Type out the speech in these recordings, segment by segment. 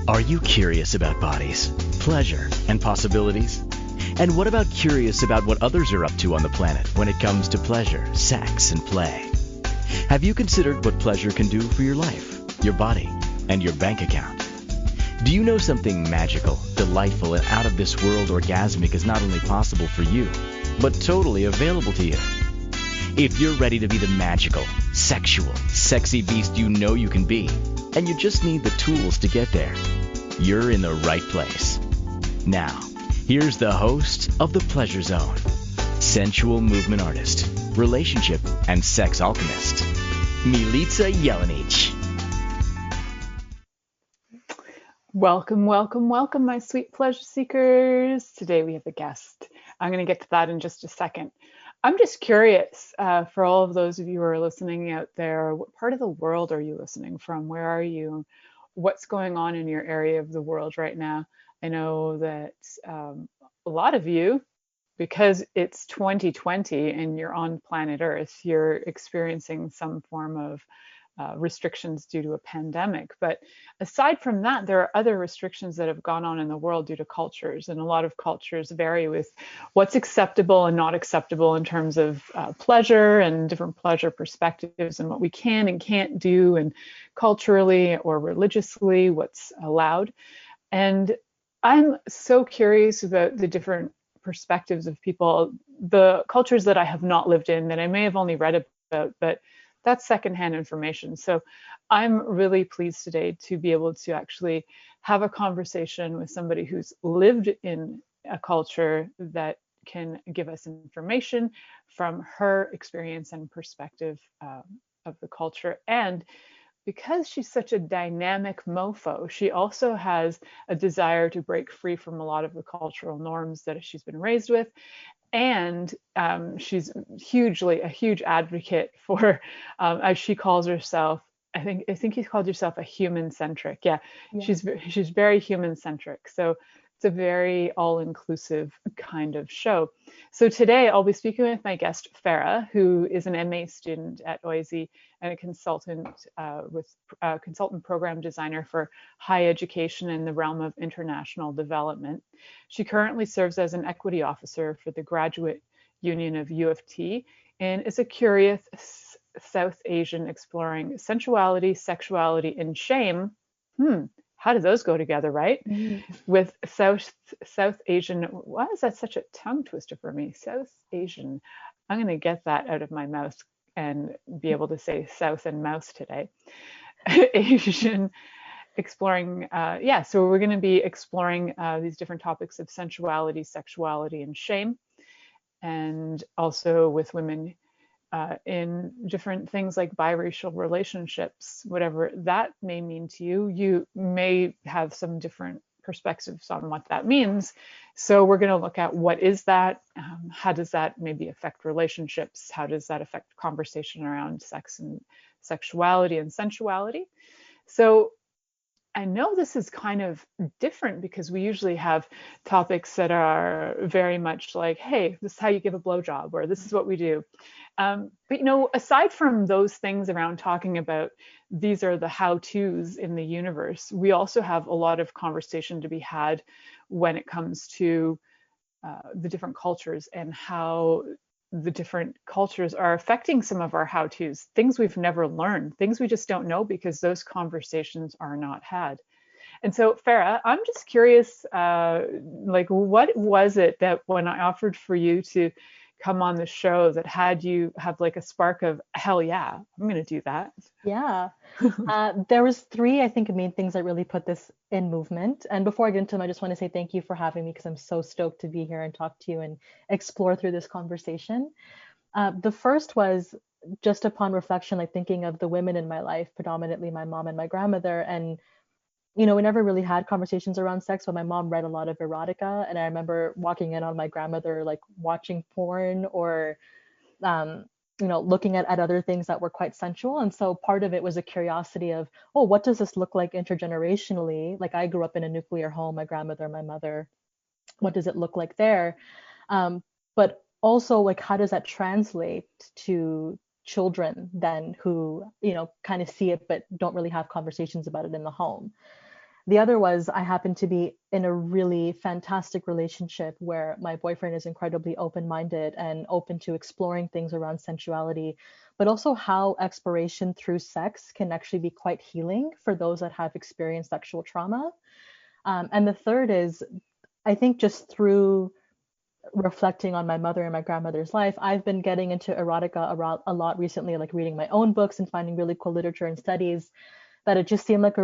Are you curious about bodies, pleasure, and possibilities? And what about curious about what others are up to on the planet when it comes to pleasure, sex, and play? Have you considered what pleasure can do for your life, your body, and your bank account? Do you know something magical, delightful, and out of this world orgasmic is not only possible for you, but totally available to you? If you're ready to be the magical, sexual, sexy beast you know you can be, and you just need the tools to get there, you're in the right place. Now, here's the host of The Pleasure Zone, sensual movement artist, relationship and sex alchemist, Milica Jelenic. Welcome, welcome, welcome, my sweet pleasure seekers. Today we have a guest. I'm going to get to that in just a second. I'm just curious, for all of those of you who are listening out there, what part of the world are you listening from? Where are you? What's going on in your area of the world right now? I know that a lot of you, because it's 2020 and you're on planet Earth, you're experiencing some form of restrictions due to a pandemic. But aside from that, there are other restrictions that have gone on in the world due to cultures. And a lot of cultures vary with what's acceptable and not acceptable in terms of pleasure and different pleasure perspectives and what we can and can't do, and culturally or religiously, what's allowed. And I'm so curious about the different perspectives of people, the cultures that I have not lived in, that I may have only read about, but that's secondhand information. So I'm really pleased today to be able to actually have a conversation with somebody who's lived in a culture that can give us information from her experience and perspective of the culture. And because she's such a dynamic mofo, she also has a desire to break free from a lot of the cultural norms that she's been raised with. And she's a huge advocate for, as she calls herself, I think you called yourself a human centric. Yeah. She's very human centric. So it's a very all-inclusive kind of show. So today I'll be speaking with my guest, Farrah, who is an MA student at OISE and a consultant consultant program designer for higher education in the realm of international development. She currently serves as an equity officer for the Graduate Union of U of T and is a curious South Asian exploring sensuality, sexuality, and shame. How do those go together, right? With South Asian, why is that such a tongue twister for me? South Asian. I'm going to get that out of my mouth and be able to say South and mouse today. Asian exploring, so we're going to be exploring these different topics of sensuality, sexuality, and shame, and also with women in different things like biracial relationships, whatever that may mean to you. You may have some different perspectives on what that means. So we're going to look at what is that, how does that maybe affect relationships, how does that affect conversation around sex and sexuality and sensuality. So I know this is kind of different because we usually have topics that are very much like, hey, this is how you give a blowjob, or this is what we do. But, aside from those things around talking about these are the how-tos in the universe, we also have a lot of conversation to be had when it comes to the different cultures and how the different cultures are affecting some of our how-tos, things we've never learned, things we just don't know because those conversations are not had. And so, Farrah, I'm just curious, what was it that when I offered for you to come on the show that had you have like a spark of, hell yeah, I'm going to do that? Yeah. There was three, I think, main things that really put this in movement. And before I get into them, I just want to say thank you for having me because I'm so stoked to be here and talk to you and explore through this conversation. The first was just upon reflection, like thinking of the women in my life, predominantly my mom and my grandmother. And, we never really had conversations around sex, but my mom read a lot of erotica. And I remember walking in on my grandmother, like watching porn or looking at other things that were quite sensual. And so part of it was a curiosity of, oh, what does this look like intergenerationally? Like I grew up in a nuclear home, my grandmother, my mother, what does it look like there? But also like, how does that translate to children then who, kind of see it, but don't really have conversations about it in the home? The other was I happened to be in a really fantastic relationship where my boyfriend is incredibly open-minded and open to exploring things around sensuality, but also how exploration through sex can actually be quite healing for those that have experienced sexual trauma. And the third is, I think just through reflecting on my mother and my grandmother's life, I've been getting into erotica a lot recently, like reading my own books and finding really cool literature and studies, that it just seemed like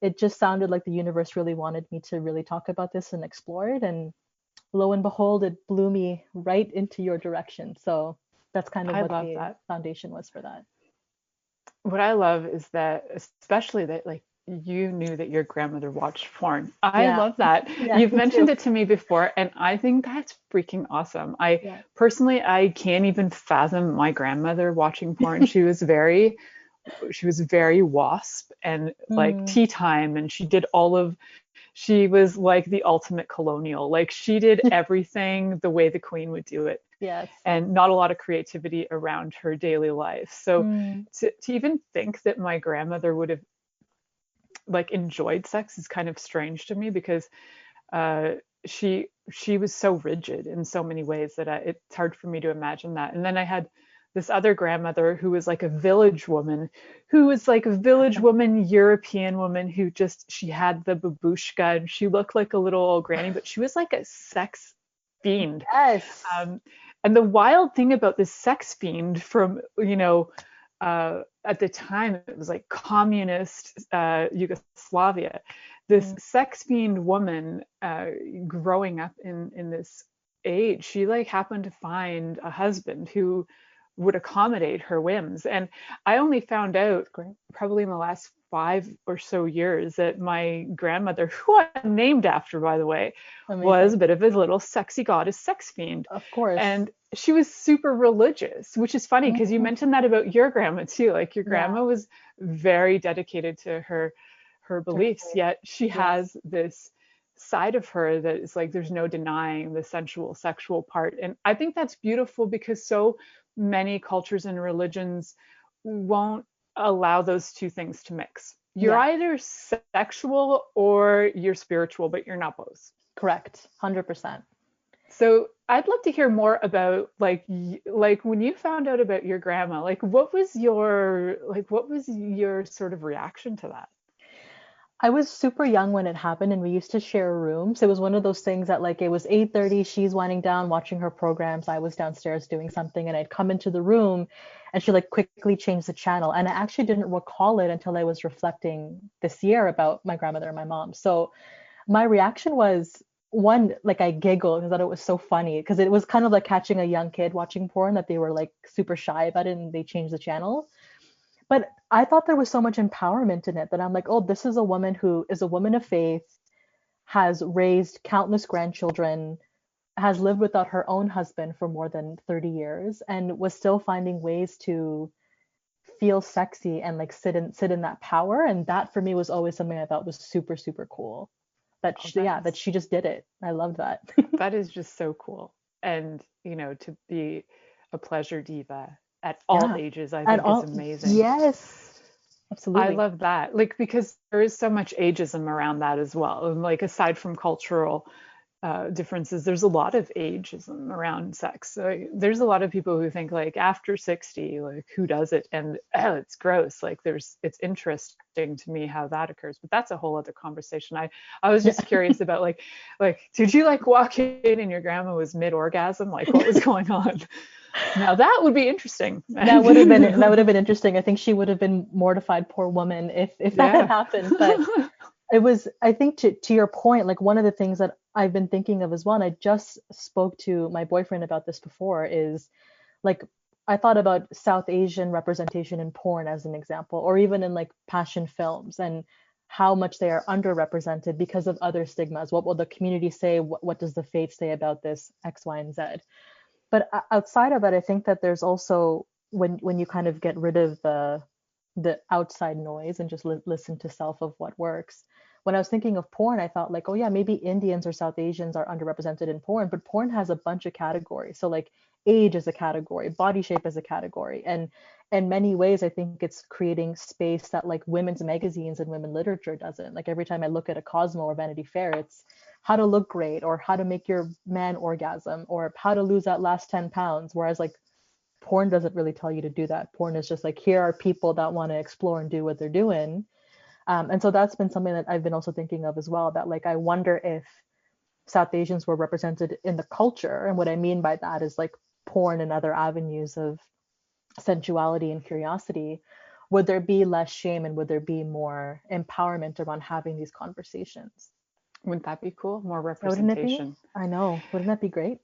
it just sounded like the universe really wanted me to really talk about this and explore it. And lo and behold, it blew me right into your direction. So that's kind of I what love the that. foundation was for that. What I love is that, especially that, like, you knew that your grandmother watched porn. I Yeah. love that. Yeah, You've me too. mentioned it to me before, and I think that's freaking awesome. I Yeah. personally, I can't even fathom my grandmother watching porn. She was very wasp and like Mm, tea time, and she was like the ultimate colonial. Like, she did everything the way the queen would do it, yes. and not a lot of creativity around her daily life. So Mm, to even think that my grandmother would have like enjoyed sex is kind of strange to me, because uh, she was so rigid in so many ways that it's hard for me to imagine that. And then I had this other grandmother who was like a village woman, European woman, who just, she had the babushka and she looked like a little old granny, but she was like a sex fiend. yes. Um, and the wild thing about this sex fiend from, at the time, it was like communist Yugoslavia, this Mm, sex fiend woman, growing up in this age, she like happened to find a husband who would accommodate her whims. And I only found out great. probably in the last 5 or so years that my grandmother, who I'm named after, by the way, was Amazing. a bit of a little sexy goddess sex fiend. Of course. And she was super religious, which is funny because you Mhm. mentioned that about your grandma too. Like, your Yeah. grandma was very dedicated to her To her beliefs, faith. yet she Yes. has this side of her that is like, there's no denying the sensual sexual part. And I think that's beautiful, because so many cultures and religions won't allow those two things to mix. You're Yeah. either sexual or you're spiritual, but you're not both. Correct. 100%. So I'd love to hear more about, like when you found out about your grandma, like what was your sort of reaction to that? I was super young when it happened and we used to share rooms. It was one of those things that like it was 8:30, she's winding down watching her programs, I was downstairs doing something and I'd come into the room and she like quickly changed the channel. And I actually didn't recall it until I was reflecting this year about my grandmother and my mom. So my reaction was one, like I giggled because I thought it was so funny because it was kind of like catching a young kid watching porn that they were like super shy about it and they changed the channel. But I thought there was so much empowerment in it that I'm like, oh, this is a woman who is a woman of faith, has raised countless grandchildren, has lived without her own husband for more than 30 years, and was still finding ways to feel sexy and like sit in that power. And that for me was always something I thought was super, super cool. Oh, That she just did it. I love that. that is just so cool. And, to be a pleasure diva at all Yeah. ages, I At think is all. amazing. Yes. I Absolutely. love that. Like, because there is so much ageism around that as well. And like, aside from cultural differences, there's a lot of ageism around sex. So there's a lot of people who think like after 60, like, who does it? And oh, it's gross. Like, it's interesting to me how that occurs, but that's a whole other conversation. I was just curious about like, did you like walk in and your grandma was mid orgasm? Like, what was going on? Now that would be interesting. That would have been interesting. I think she would have been mortified, poor woman, if that had Yeah. happened. But it was, I think, to your point, like one of the things that I've been thinking of as well, and I just spoke to my boyfriend about this before, is like I thought about South Asian representation in porn as an example, or even in like passion films, and how much they are underrepresented because of other stigmas. What will the community say? What does the faith say about this X, Y, and Z? But outside of that, I think that there's also when you kind of get rid of the outside noise and just listen to self of what works. When I was thinking of porn, I thought like, oh yeah, maybe Indians or South Asians are underrepresented in porn, but porn has a bunch of categories. So like age is a category, body shape is a category, and in many ways, I think it's creating space that like women's magazines and women literature doesn't. Like every time I look at a Cosmo or Vanity Fair, it's how to look great, or how to make your man orgasm, or how to lose that last 10 pounds. Whereas like porn doesn't really tell you to do that. Porn is just like, here are people that want to explore and do what they're doing. And so that's been something that I've been also thinking of as well, that like, I wonder if South Asians were represented in the culture. And what I mean by that is like porn and other avenues of sensuality and curiosity, would there be less shame and would there be more empowerment around having these conversations? Wouldn't that be cool? More Wouldn't it be? representation. I know. Wouldn't that be great?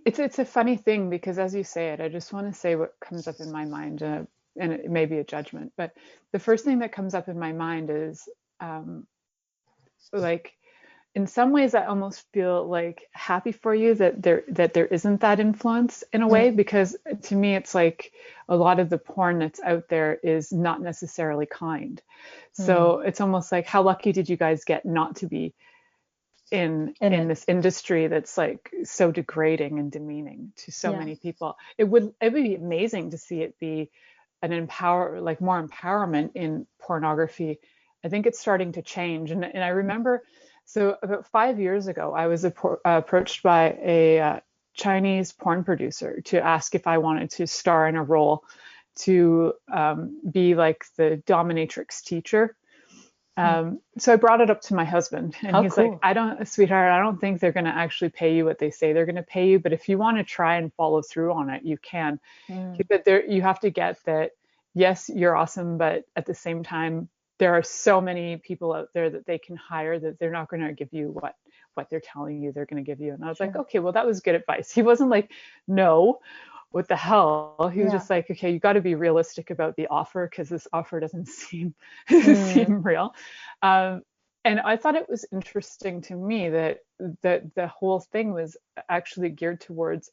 It's a funny thing because as you say it, I just want to say what comes up in my mind, and it may be a judgment, but the first thing that comes up in my mind is like, in some ways I almost feel like happy for you that there isn't that influence in a way, because to me it's like a lot of the porn that's out there is not necessarily kind. So it's almost like, how lucky did you guys get not to be in this industry that's like so degrading and demeaning to so many people. It would be amazing to see it be more empowerment in pornography. I think it's starting to change. And I remember, so about 5 years ago, I was approached by a Chinese porn producer to ask if I wanted to star in a role to be like the dominatrix teacher. So I brought it up to my husband, and he's cool. Like, sweetheart, I don't think they're going to actually pay you what they say they're going to pay you. But if you want to try and follow through on it, you can. But you have to get that, yes, you're awesome. But at the same time, there are so many people out there that they can hire that they're not going to give you what they're telling you they're going to give you. And I was like, okay, well, that was good advice. He wasn't like, no, what the hell? He was just like, okay, you got to be realistic about the offer, because this offer doesn't seem real. And I thought it was interesting to me that the whole thing was actually geared towards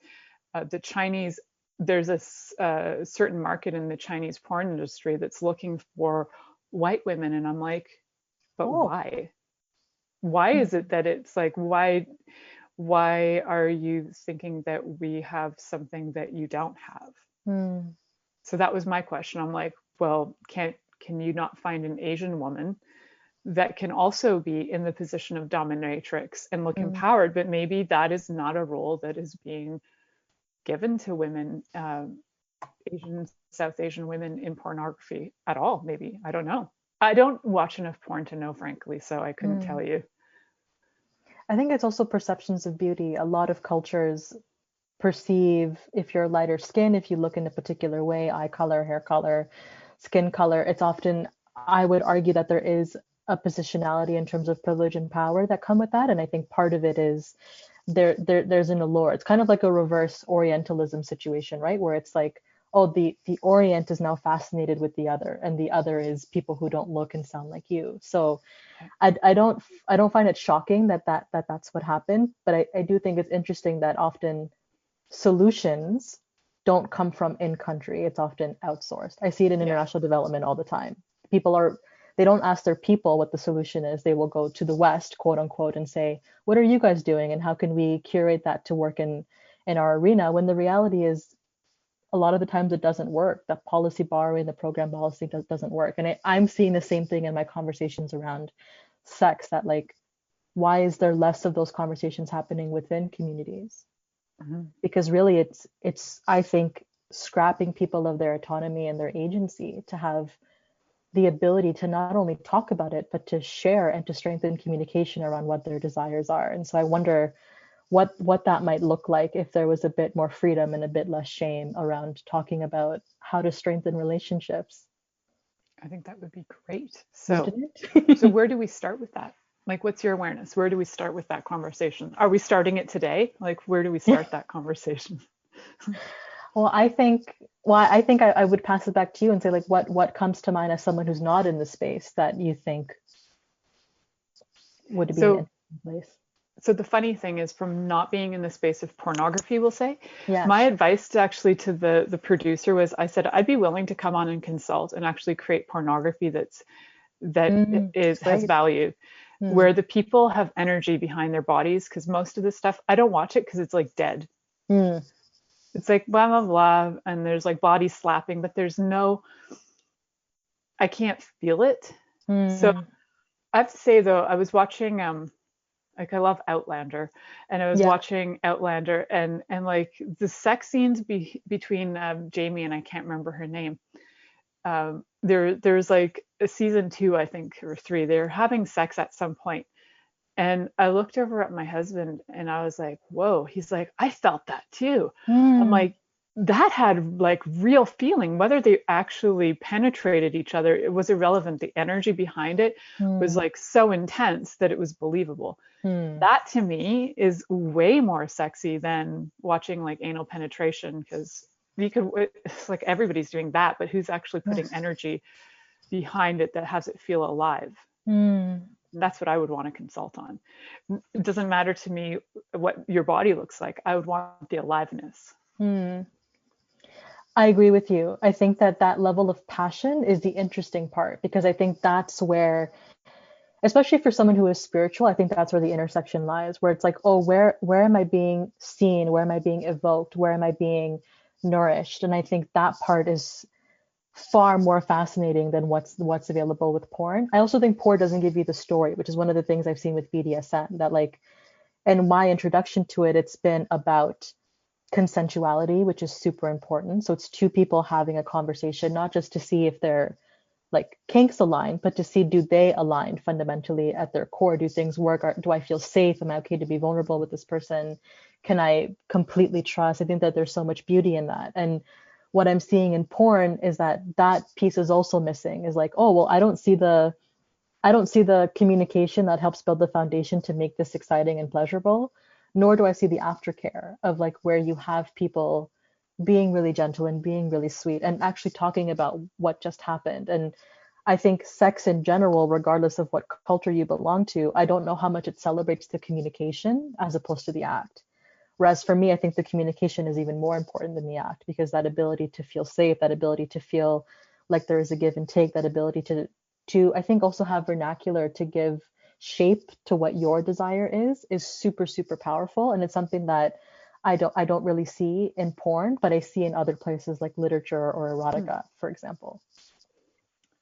the Chinese. There's a certain market in the Chinese porn industry that's looking for white women, and I'm like, but why? Why is it that it's like, why are you thinking that we have something that you don't have? So that was my question. I'm like, well, can you not find an Asian woman that can also be in the position of dominatrix and look empowered, but maybe that is not a role that is being given to women, South Asian women in pornography at all, maybe. I don't know. I don't watch enough porn to know, frankly, so I couldn't tell you. I think it's also perceptions of beauty. A lot of cultures perceive, if you're lighter skin, if you look in a particular way, eye color, hair color, skin color, it's often, I would argue that there is a positionality in terms of privilege and power that come with that. And I think part of it is there's an allure. It's kind of like a reverse Orientalism situation, right? Where it's like, oh, the Orient is now fascinated with the other, and the other is people who don't look and sound like you. So I don't find it shocking that's what happened, but I do think it's interesting that often solutions don't come from in country. It's often outsourced. I see it in international development all the time. They don't ask their people what the solution is. They will go to the West, quote unquote, and say, what are you guys doing? And how can we curate that to work in our arena? When the reality is, a lot of the times it doesn't work. The policy borrowing, the program policy doesn't work. And I'm seeing the same thing in my conversations around sex, that like, why is there less of those conversations happening within communities? Because really it's, I think, scrapping people of their autonomy and their agency to have the ability to not only talk about it, but to share and to strengthen communication around what their desires are. And so I wonder what that might look like if there was a bit more freedom and a bit less shame around talking about how to strengthen relationships. I think that would be great. So where do we start with that? Like, what's your awareness? Where do we start with that conversation? Are we starting it today? Like, where do we start that conversation? Well, I think I would pass it back to you and say, like, what comes to mind as someone who's not in the space that you think would be an interesting place? So the funny thing is, from not being in the space of pornography, we'll say, my advice actually to the producer was, I said, I'd be willing to come on and consult and actually create pornography has value, where the people have energy behind their bodies. Because most of the stuff, I don't watch it because it's like dead. It's like blah, blah, blah. And there's like body slapping, but there's no, I can't feel it. So Mm. I have to say though, I was watching, like I love Outlander, and I was Yeah. watching Outlander, and like the sex scenes between Jamie and I can't remember her name. There's like a season 2, I think, or 3. They're having sex at some point, and I looked over at my husband, and I was like, "Whoa!" He's like, "I felt that too." I'm Mm. like, that had like real feeling. Whether they actually penetrated each other, it was irrelevant. The energy behind it was Mm. like so intense that it was believable. Mm. That to me is way more sexy than watching like anal penetration, because you could, it's like everybody's doing that, but who's actually putting Yes. energy behind it that has it feel alive? Mm. That's what I would want to consult on. It doesn't matter to me what your body looks like. I would want the aliveness. Mm. I agree with you. I think that that level of passion is the interesting part, because I think that's where, especially for someone who is spiritual, I think that's where the intersection lies, where it's like, oh, where am I being seen? Where am I being evoked? Where am I being nourished? And I think that part is far more fascinating than what's available with porn. I also think porn doesn't give you the story, which is one of the things I've seen with BDSM, that like, and my introduction to it, it's been about consensuality, which is super important. So it's two people having a conversation, not just to see if they're like kinks align, but to see, do they align fundamentally at their core? Do things work? Or do I feel safe? Am I okay to be vulnerable with this person? Can I completely trust? I think that there's so much beauty in that. And what I'm seeing in porn is that that piece is also missing, is like, oh, well, I don't see the communication that helps build the foundation to make this exciting and pleasurable, nor do I see the aftercare of like where you have people being really gentle and being really sweet and actually talking about what just happened. And I think sex in general, regardless of what culture you belong to, I don't know how much it celebrates the communication as opposed to the act. Whereas for me, I think the communication is even more important than the act, because that ability to feel safe, that ability to feel like there is a give and take, that ability to I think also have vernacular to give shape to what your desire is super, super powerful. And it's something that I don't really see in porn, but I see in other places like literature or Hmm. erotica, for example.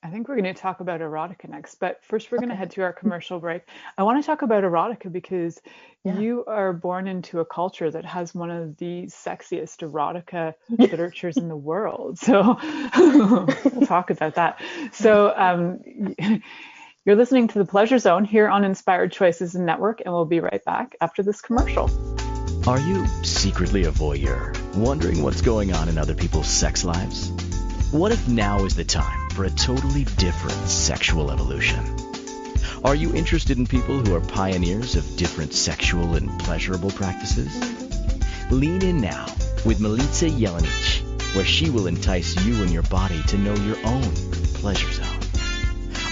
I think we're going to talk about erotica next, but first we're going to Okay. head to our commercial break. I want to talk about erotica because Yeah. you are born into a culture that has one of the sexiest erotica literatures in the world. So we'll talk about that. So you're listening to the Pleasure Zone here on Inspired Choices Network, and we'll be right back after this commercial. Are you secretly a voyeur, wondering what's going on in other people's sex lives? What if now is the time for a totally different sexual evolution? Are you interested in people who are pioneers of different sexual and pleasurable practices? Lean in now with Milica Jelenic, where she will entice you and your body to know your own pleasure zone.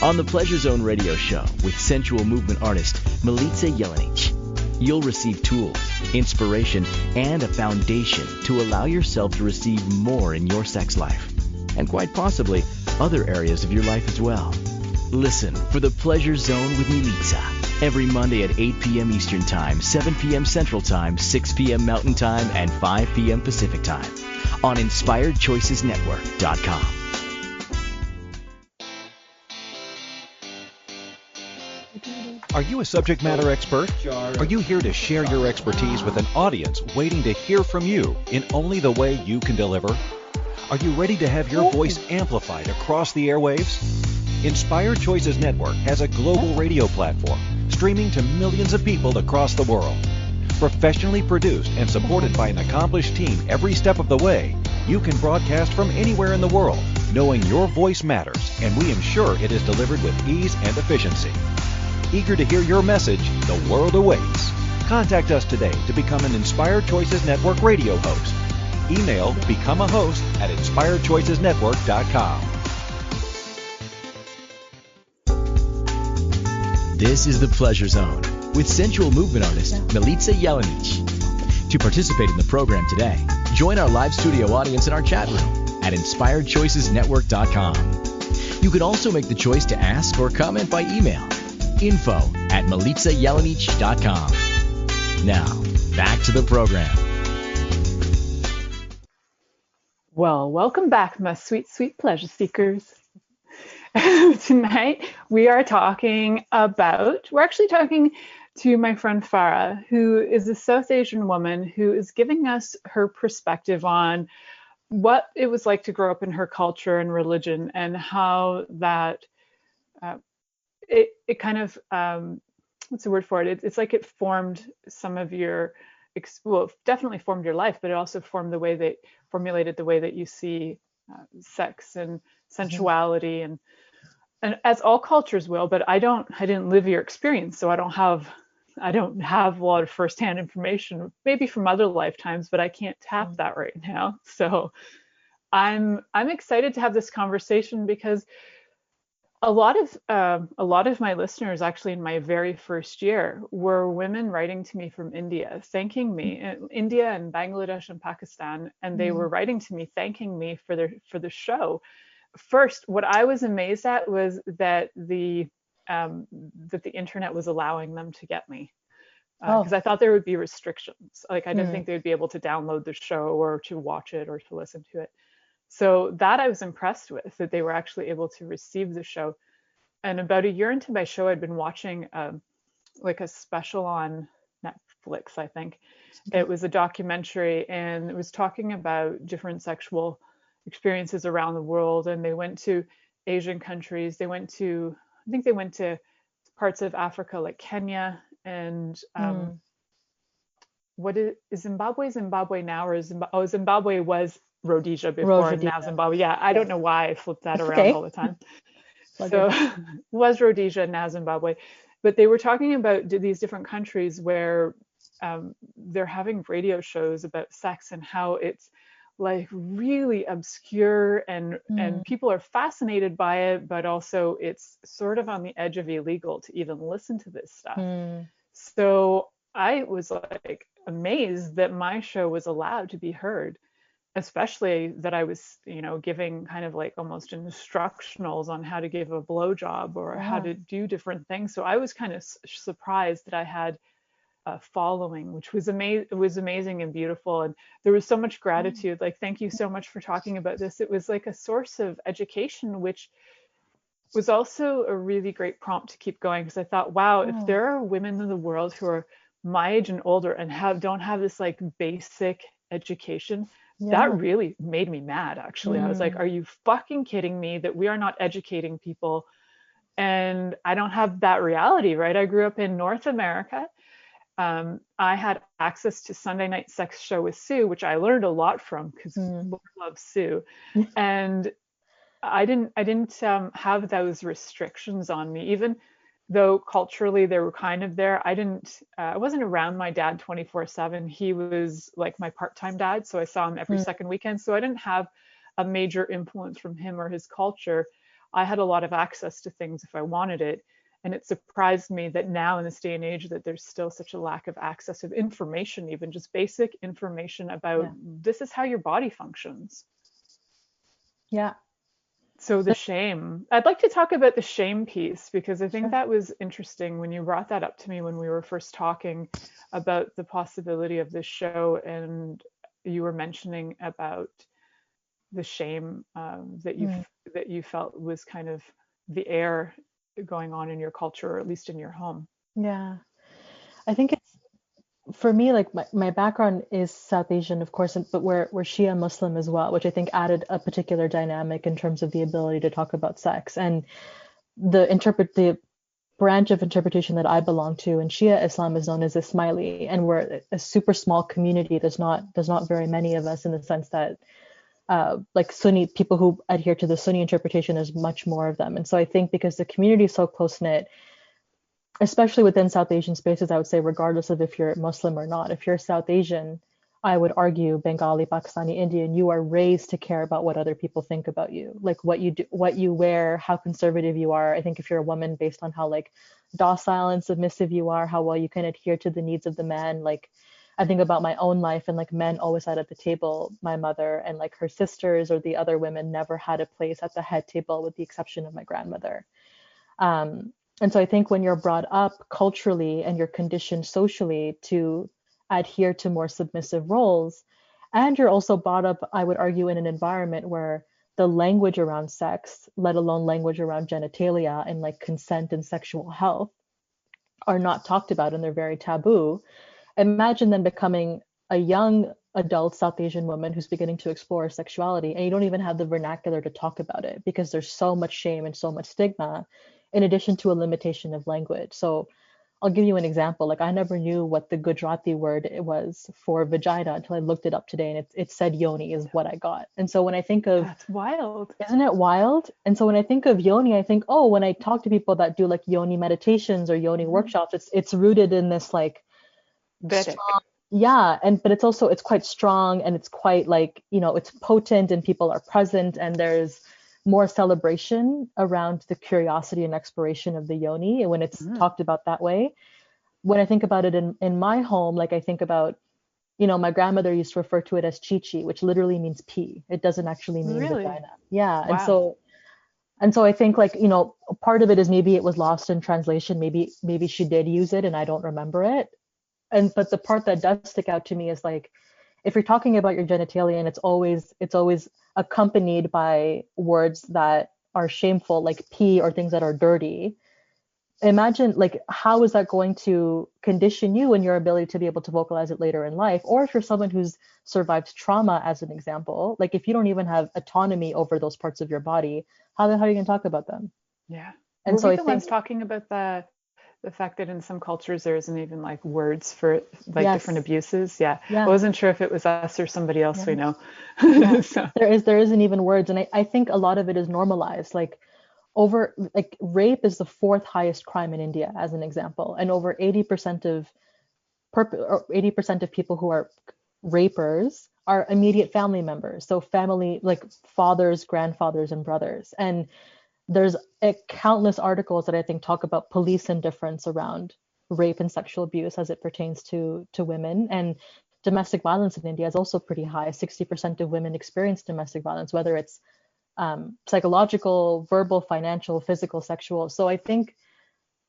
On the Pleasure Zone radio show with sensual movement artist Milica Jelenic, you'll receive tools, inspiration, and a foundation to allow yourself to receive more in your sex life, and quite possibly other areas of your life as well. Listen for the Pleasure Zone with Milica every Monday at 8 p.m. Eastern Time, 7 p.m. Central Time, 6 p.m. Mountain Time, and 5 p.m. Pacific Time on InspiredChoicesNetwork.com. Are you a subject matter expert? Are you here to share your expertise with an audience waiting to hear from you in only the way you can deliver? Are you ready to have your voice amplified across the airwaves? Inspired Choices Network has a global radio platform streaming to millions of people across the world. Professionally produced and supported by an accomplished team every step of the way, you can broadcast from anywhere in the world, knowing your voice matters, and we ensure it is delivered with ease and efficiency. Eager to hear your message, the world awaits. Contact us today to become an Inspired Choices Network radio host. Email become a host at inspiredchoicesnetwork.com. This is the Pleasure Zone with sensual movement artist Milica Jelenic. To participate in the program today, join our live studio audience in our chat room at inspiredchoicesnetwork.com. You can also make the choice to ask or comment by email, info@milicajelenic.com. Now, back to the program. Well, welcome back, my sweet, sweet pleasure seekers. Tonight we're actually talking to my friend Farrah, who is a South Asian woman who is giving us her perspective on what it was like to grow up in her culture and religion, and how that uh, it kind of what's the word for it? It's like it formed some of your well, definitely formed your life, but it also formulated the way that you see sex and sensuality, and as all cultures will. But I didn't live your experience, so I don't have a lot of firsthand information, maybe from other lifetimes, but I can't tap that right now. So I'm excited to have this conversation, because a lot of my listeners, actually, in my very first year, were women writing to me from India, thanking me, India and Bangladesh and Pakistan, and they were writing to me thanking me for the show. First, what I was amazed at was that the internet was allowing them to get me, because I thought there would be restrictions. Like, I didn't think they would be able to download the show or to watch it or to listen to it. So that I was impressed with, that they were actually able to receive the show. And about a year into my show, I'd been watching like a special on Netflix, I think. It was a documentary, and it was talking about different sexual experiences around the world. And they went to Asian countries. I think they went to parts of Africa like Kenya and what is Zimbabwe now, or Zimbabwe was Rhodesia before, and now Zimbabwe. Yeah, I don't know why I flipped that around all the time. So was Rhodesia, now Zimbabwe. But they were talking about these different countries where they're having radio shows about sex, and how it's like really obscure, and people are fascinated by it, but also it's sort of on the edge of illegal to even listen to this stuff. So I was like amazed that my show was allowed to be heard, especially that I was, giving kind of like almost instructionals on how to give a blowjob or how to do different things. So I was kind of surprised that I had a following, which was amazing. It was amazing and beautiful, and there was so much gratitude. Like, thank you so much for talking about this. It was like a source of education, which was also a really great prompt to keep going, because I thought, wow, if there are women in the world who are my age and older and don't have this like basic education, that really made me mad, actually. I was like, are you fucking kidding me that we are not educating people? And I don't have that reality, right? I grew up in North America. I had access to Sunday Night Sex Show with Sue, which I learned a lot from, because Lord loves Sue. And I didn't have those restrictions on me, even though culturally they were kind of there. I wasn't around my dad 24/7. He was like my part-time dad, so I saw him every second weekend. So I didn't have a major influence from him or his culture. I had a lot of access to things if I wanted it. And it surprised me that now, in this day and age, that there's still such a lack of access of information, even just basic information about this is how your body functions. Yeah. So the shame, I'd like to talk about the shame piece, because I think that was interesting when you brought that up to me when we were first talking about the possibility of this show, and you were mentioning about the shame that you felt was kind of the air going on in your culture, or at least in your home. Yeah. I think it's, for me, like my background is South Asian, of course, but we're Shia Muslim as well, which I think added a particular dynamic in terms of the ability to talk about sex. And the branch of interpretation that I belong to in Shia Islam is known as Ismaili, and we're a super small community. There's not very many of us, in the sense that like Sunni people who adhere to the Sunni interpretation, there's much more of them. And so I think because the community is so close knit, especially within South Asian spaces, I would say, regardless of if you're Muslim or not, if you're South Asian, I would argue Bengali, Pakistani, Indian, you are raised to care about what other people think about you, like what you do, what you wear, how conservative you are. I think if you're a woman, based on how like docile and submissive you are, how well you can adhere to the needs of the man. Like, I think about my own life, and like men always sat at the table. My mother and like her sisters or the other women never had a place at the head table, with the exception of my grandmother. And so I think when you're brought up culturally and you're conditioned socially to adhere to more submissive roles, And you're also brought up, I would argue, in an environment where the language around sex, let alone language around genitalia and like consent and sexual health, are not talked about and they're very taboo. Imagine then becoming a young adult South Asian woman who's beginning to explore sexuality and you don't even have the vernacular to talk about it because there's so much shame and so much stigma, in addition to a limitation of language. So I'll give you an example. Like I never knew what the Gujarati word it was for vagina until I looked it up today, and it said yoni is what I got. And so when I think of, That's wild. isn't it wild? And so when I think of yoni, I think, oh, when I talk to people that do like yoni meditations or yoni workshops, it's rooted in this like Vedic. strong, yeah, and but it's quite strong and it's quite like, you know, it's potent and people are present and there's more celebration around the curiosity and exploration of the yoni when it's talked about that way. When I think about it in my home, like I think about, you know, my grandmother used to refer to it as chichi, which literally means pee. It doesn't actually mean vagina. Yeah. Wow. And so I think like, you know, part of it is maybe it was lost in translation. Maybe she did use it and I don't remember it. But the part that does stick out to me is like, if you're talking about your genitalia and it's always accompanied by words that are shameful, like pee or things that are dirty, imagine like how is that going to condition you and your ability to be able to vocalize it later in life? Or if you're someone who's survived trauma, as an example, like if you don't even have autonomy over those parts of your body, how are you going to talk about them? Yeah. And Were so we I the think ones talking about the fact that in some cultures there isn't even like words for like yes, different abuses? Yeah. I yeah, wasn't sure if it was us or somebody else yeah, we know. yeah. So There isn't even words, and I think a lot of it is normalized. Like rape is the fourth highest crime in India, as an example, and over 80% of 80% of people who are rapers are immediate family members. So family, like fathers, grandfathers, and brothers. And there's countless articles that I think talk about police indifference around rape and sexual abuse as it pertains to women. And domestic violence in India is also pretty high. 60% of women experience domestic violence, whether it's psychological, verbal, financial, physical, sexual. So I think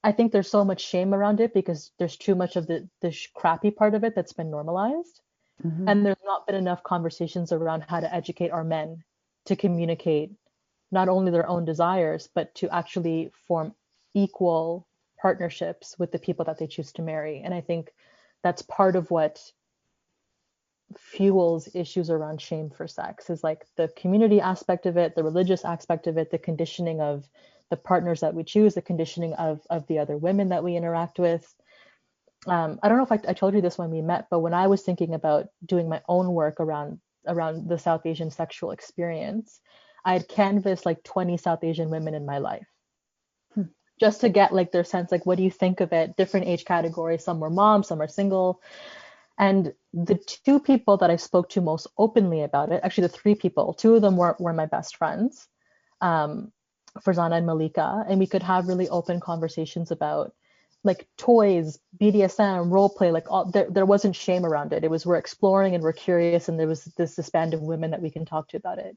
there's so much shame around it because there's too much of the crappy part of it that's been normalized. And there's not been enough conversations around how to educate our men to communicate not only their own desires, but to actually form equal partnerships with the people that they choose to marry. And I think that's part of what fuels issues around shame for sex is like the community aspect of it, the religious aspect of it, the conditioning of the partners that we choose, the conditioning of the other women that we interact with. I don't know if I told you this when we met, but when I was thinking about doing my own work around the South Asian sexual experience, I had canvassed like 20 South Asian women in my life just to get like their sense, like, what do you think of it? Different age categories. Some were moms, some are single. And the two people that I spoke to most openly about it, actually the three people, two of them were my best friends, Farzana and Milica, and we could have really open conversations about like toys, BDSM, role play, like all, there wasn't shame around it. It was we're exploring and we're curious, and there was this band of women that we can talk to about it.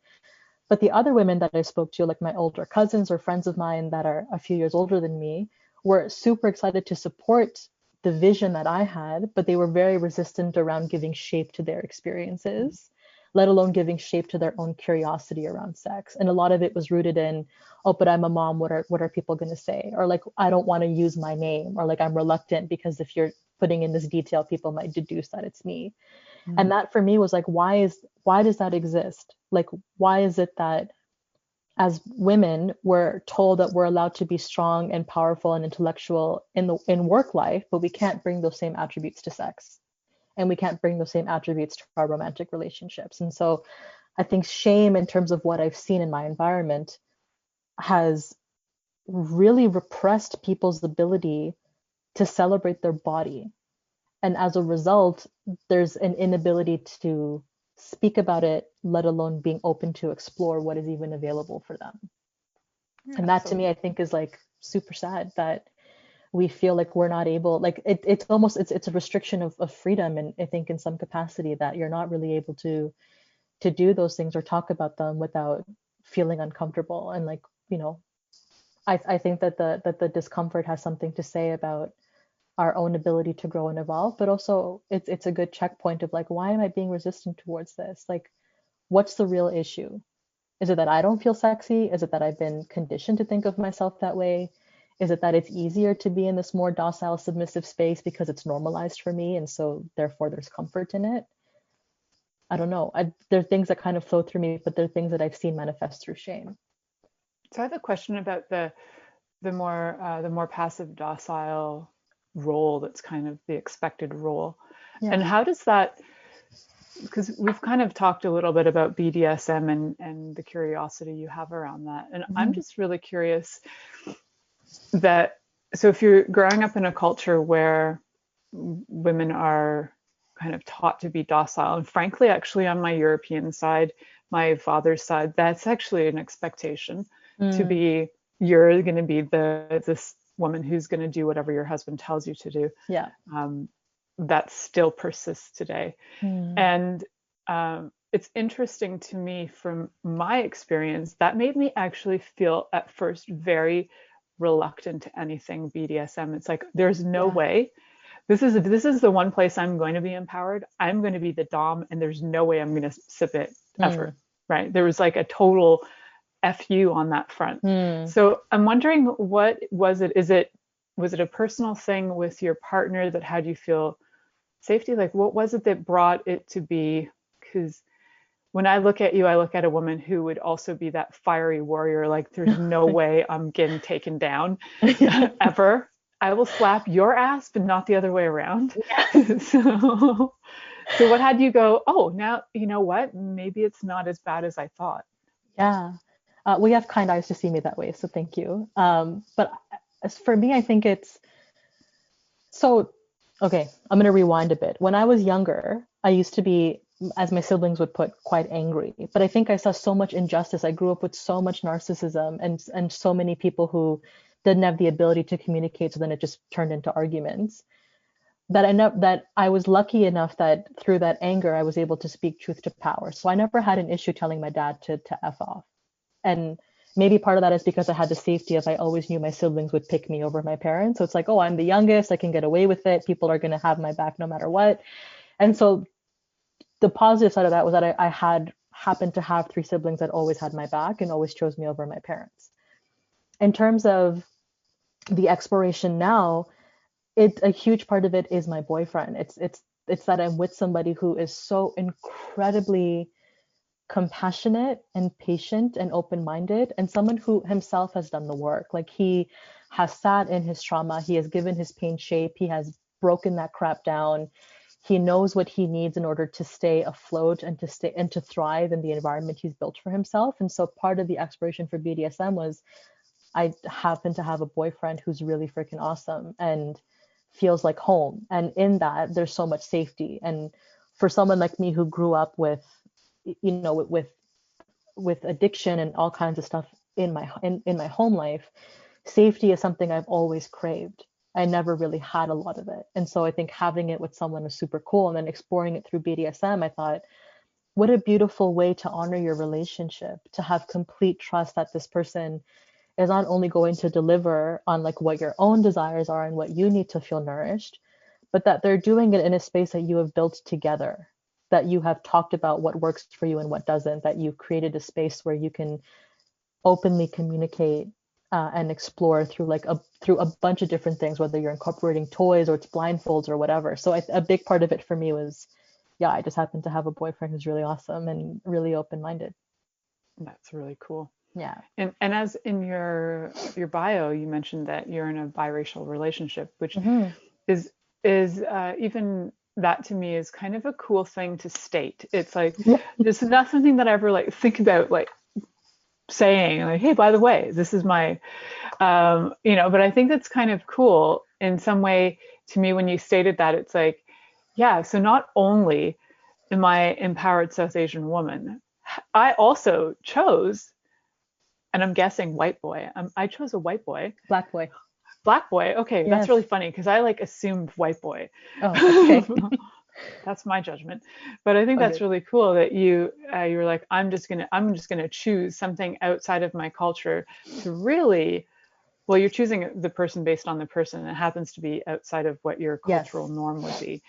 But the other women that I spoke to, like my older cousins or friends of mine that are a few years older than me, were super excited to support the vision that I had, but they were very resistant around giving shape to their experiences, let alone giving shape to their own curiosity around sex. And a lot of it was rooted in, oh, but I'm a mom, what are people going to say? Or like, I don't want to use my name, or like I'm reluctant because if you're putting in this detail, people might deduce that it's me. And that for me was like, why does that exist? Like, why is it that as women, we're told that we're allowed to be strong and powerful and intellectual in work life, but we can't bring those same attributes to sex, and we can't bring those same attributes to our romantic relationships? And so I think shame, in terms of what I've seen in my environment, has really repressed people's ability to celebrate their body. And as a result, there's an inability to speak about it, let alone being open to explore what is even available for them. And that to me, I think, is like super sad that we feel like we're not able, like it's almost, it's a restriction of freedom. And I think in some capacity that you're not really able to do those things or talk about them without feeling uncomfortable. And like, you know, I think that the discomfort has something to say about our own ability to grow and evolve, but also it's a good checkpoint of like, why am I being resistant towards this? Like, what's the real issue? Is it that I don't feel sexy? Is it that I've been conditioned to think of myself that way? Is it that it's easier to be in this more docile, submissive space because it's normalized for me, and so therefore there's comfort in it? I don't know. There are things that kind of flow through me, but there are things that I've seen manifest through shame. So I have a question about the more passive, docile role that's kind of the expected role. Yeah. And how does that, because we've kind of talked a little bit about BDSM and the curiosity you have around that. And I'm just really curious that, so if you're growing up in a culture where women are kind of taught to be docile, and frankly, actually on my European side, my father's side, that's actually an expectation to be, you're going to be this woman who's going to do whatever your husband tells you to do. Yeah. That still persists today. And it's interesting to me from my experience, that made me actually feel at first very reluctant to anything BDSM. It's like, there's no way. This is the one place I'm going to be empowered. I'm going to be the dom, and there's no way I'm going to submit ever. Right? There was like a total FU on that front. So I'm wondering, what was it? Was it a personal thing with your partner that had you feel safety? Like, what was it that brought it to be? Because when I look at you, I look at a woman who would also be that fiery warrior. Like, there's no way I'm getting taken down ever. I will slap your ass, but not the other way around. So what had you go, oh, now, you know what? Maybe it's not as bad as I thought. Yeah. Well, you have kind eyes to see me that way, so thank you. But as for me, I think it's so, okay, I'm going to rewind a bit. When I was younger, I used to be, as my siblings would put, quite angry. But I think I saw so much injustice. I grew up with so much narcissism and so many people who didn't have the ability to communicate, so then it just turned into arguments. That I was lucky enough that through that anger, I was able to speak truth to power. So I never had an issue telling my dad to F off. And maybe part of that is because I had the safety of, I always knew my siblings would pick me over my parents. So it's like, oh, I'm the youngest, I can get away with it. People are going to have my back no matter what. And so the positive side of that was that I had happened to have 3 siblings that always had my back and always chose me over my parents. In terms of the exploration now, a huge part of it is my boyfriend. It's that I'm with somebody who is so incredibly compassionate and patient and open-minded, and someone who himself has done the work. Like, he has sat in his trauma, he has given his pain shape, he has broken that crap down. He knows what he needs in order to stay afloat and to thrive in the environment he's built for himself. And so part of the exploration for BDSM was, I happen to have a boyfriend who's really freaking awesome and feels like home. And in that, there's so much safety. And for someone like me who grew up with, you know, with addiction and all kinds of stuff in my home life, safety is something I've always craved. I never really had a lot of it. And so I think having it with someone is super cool. And then exploring it through BDSM, I thought, what a beautiful way to honor your relationship, to have complete trust that this person is not only going to deliver on like what your own desires are and what you need to feel nourished, but that they're doing it in a space that you have built together, that you have talked about what works for you and what doesn't, that you created a space where you can openly communicate and explore through a bunch of different things, whether you're incorporating toys or it's blindfolds or whatever. So a big part of it for me was, yeah, I just happened to have a boyfriend who's really awesome and really open-minded. That's really cool. Yeah. And as in your bio, you mentioned that you're in a biracial relationship, which is even that to me is kind of a cool thing to state. It's like, this is not something that I ever like think about like saying like, hey, by the way, this is my, you know, but I think that's kind of cool in some way to me when you stated that. It's like, yeah, so not only am I empowered South Asian woman, I also chose, and I'm guessing white boy. I chose a white boy. Black boy. Black boy. Okay, Yes. That's really funny because I like assumed white boy. Oh, okay. That's my judgment. But I think that's really cool that you were like, I'm just gonna choose something outside of my culture to really well, you're choosing the person based on the person. It happens to be outside of what your cultural Yes. norm would be.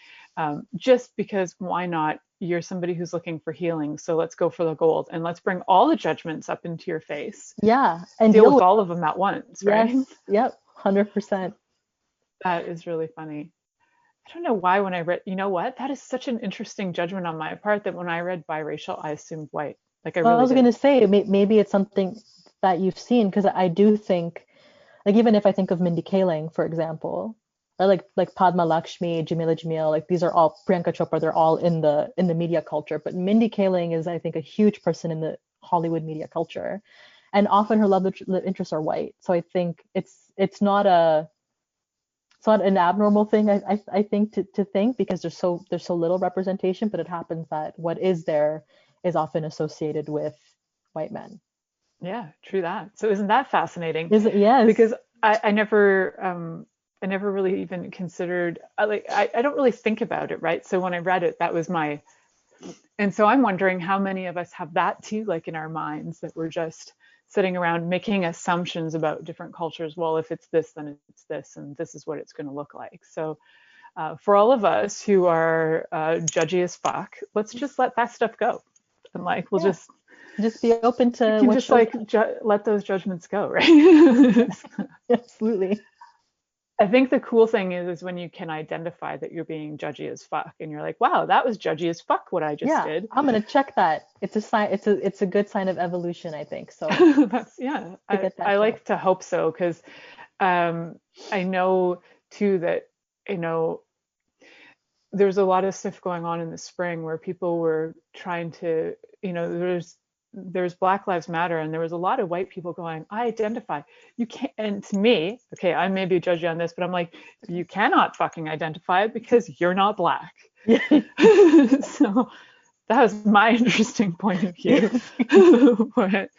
Just because why not? You're somebody who's looking for healing. So let's go for the gold and let's bring all the judgments up into your face. Yeah. And Deal deal with with, all of them at once, right? yes. Yep. 100%. That is really funny. I don't know why when I read, you know what? That is such an interesting judgment on my part that when I read biracial, I assumed white. Like I Well, I really was going did. to say, maybe it's something that you've seen, because I do think, like, even if I think of Mindy Kaling, for example, or like Padma Lakshmi, Jamila Jamil, like these are all Priyanka Chopra, they're all in the media culture. But Mindy Kaling is, I think, a huge person in the Hollywood media culture, and often her love interests are white. So I think it's not an abnormal thing, I think, to think, because there's so little representation, but it happens that what is there is often associated with white men. Yeah, true that. So isn't that fascinating? Is it? Yes. Because I never really even considered, I don't really think about it, right? So when I read it, that was my, and so I'm wondering how many of us have that too, like in our minds, that we're just sitting around making assumptions about different cultures. Well, if it's this, then it's this, and this is what it's going to look like. So for all of us who are judgy as fuck, let's just let that stuff go. And like, we'll Yeah. Just be open to can what just shows like let those judgments go, right? absolutely. I think the cool thing is when you can identify that you're being judgy as fuck and you're like, wow, that was judgy as fuck what I just Yeah, did. I'm gonna check that. It's a sign. It's a good sign of evolution, I think. So That's, yeah, to get I that like checked. to hope so, because I know too that, you know, there's a lot of stuff going on in the spring where people were trying to, you know, there's Black Lives Matter, and there was a lot of white people going, I identify. You can't, and to me, okay, I may be judgy on this, but I'm like, you cannot fucking identify it because you're not Black. Yeah. So that was my interesting point of view. But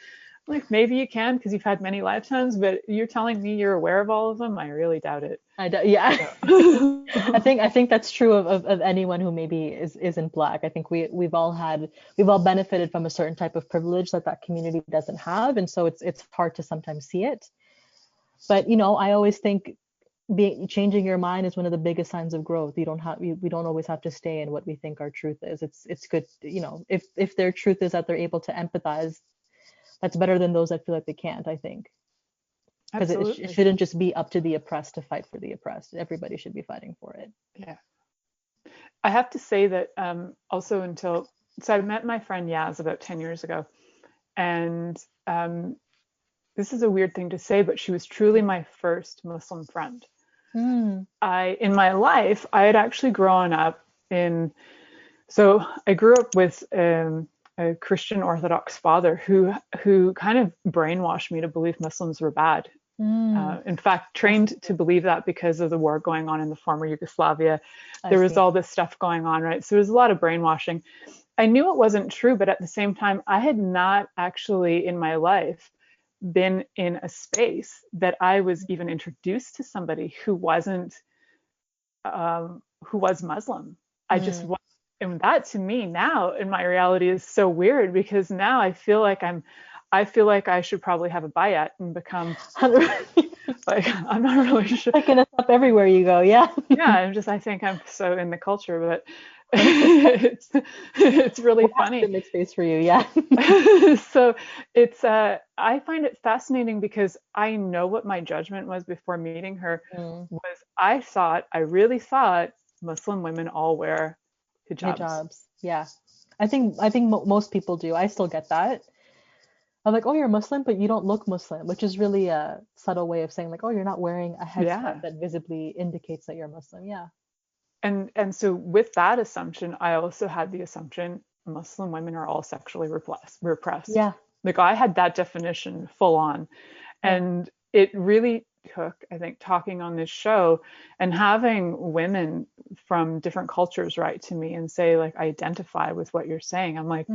like maybe you can because you've had many lifetimes, but you're telling me you're aware of all of them? I really doubt it. Yeah. So. I think that's true of anyone who maybe isn't Black. I think we've all benefited from a certain type of privilege that community doesn't have, and so it's hard to sometimes see it. But I always think changing your mind is one of the biggest signs of growth. We don't always have to stay in what we think our truth is. It's good, if their truth is that they're able to empathize, that's better than those that feel like they can't, I think. Because it shouldn't just be up to the oppressed to fight for the oppressed. Everybody should be fighting for it. Yeah. I have to say that also so I met my friend Yaz about 10 years ago. And this is a weird thing to say, but she was truly my first Muslim friend. Mm. In my life, I had actually grown up so I grew up with a Christian Orthodox father who kind of brainwashed me to believe Muslims were bad. In fact, trained to believe that because of the war going on in the former Yugoslavia. There was all this stuff going on, right? So there was a lot of brainwashing. I knew it wasn't true, but at the same time, I had not actually in my life been in a space that I was even introduced to somebody who was Muslim. I just was, and that to me now in my reality is so weird, because now I feel like I should probably have a bayat and become like, I'm not really sure. Picking us up everywhere you go, yeah. Yeah, I think I'm so in the culture, but it's really funny. To make space for you, yeah. So I find it fascinating because I know what my judgment was before meeting her. Was I really thought Muslim women all wear hijabs. Yeah. I think most people do. I still get that. I'm like, oh, you're Muslim, but you don't look Muslim, which is really a subtle way of saying like, oh, you're not wearing a headscarf that visibly indicates that you're Muslim. Yeah. And so with that assumption, I also had the assumption Muslim women are all sexually repressed. Yeah. Like I had that definition full on. And it really took, I think, talking on this show and having women from different cultures write to me and say, like, I identify with what you're saying. I'm like,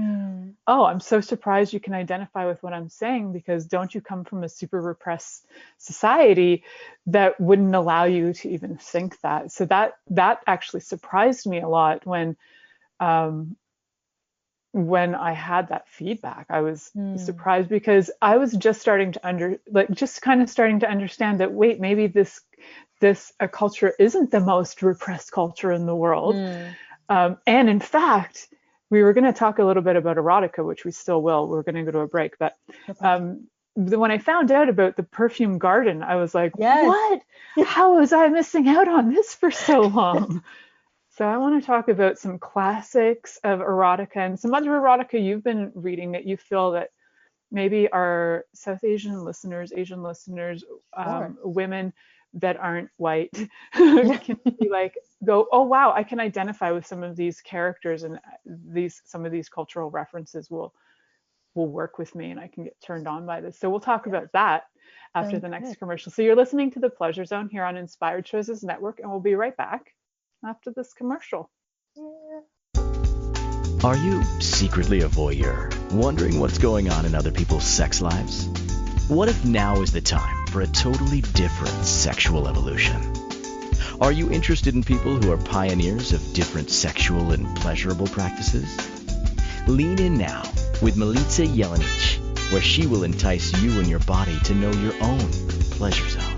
oh, I'm so surprised you can identify with what I'm saying, because don't you come from a super repressed society that wouldn't allow you to even think that? So that actually surprised me a lot when when I had that feedback, I was surprised, because I was just starting to starting to understand that, wait, maybe this culture isn't the most repressed culture in the world. And in fact, we were going to talk a little bit about erotica, which we still will. We're going to go to a break. But when I found out about the perfume garden, I was like, what? How was I missing out on this for so long? So I want to talk about some classics of erotica and some other erotica you've been reading that you feel that maybe our South Asian listeners, women that aren't white can be like, go, oh wow, I can identify with some of these characters, and some of these cultural references will work with me, and I can get turned on by this. So we'll talk about that after the next commercial. So you're listening to The Pleasure Zone here on Inspired Choices Network, and we'll be right back after this commercial. Are you secretly a voyeur, wondering what's going on in other people's sex lives? What if now is the time for a totally different sexual evolution? Are you interested in people who are pioneers of different sexual and pleasurable practices? Lean in now with Milica Jelenic, where she will entice you and your body to know your own pleasure zone.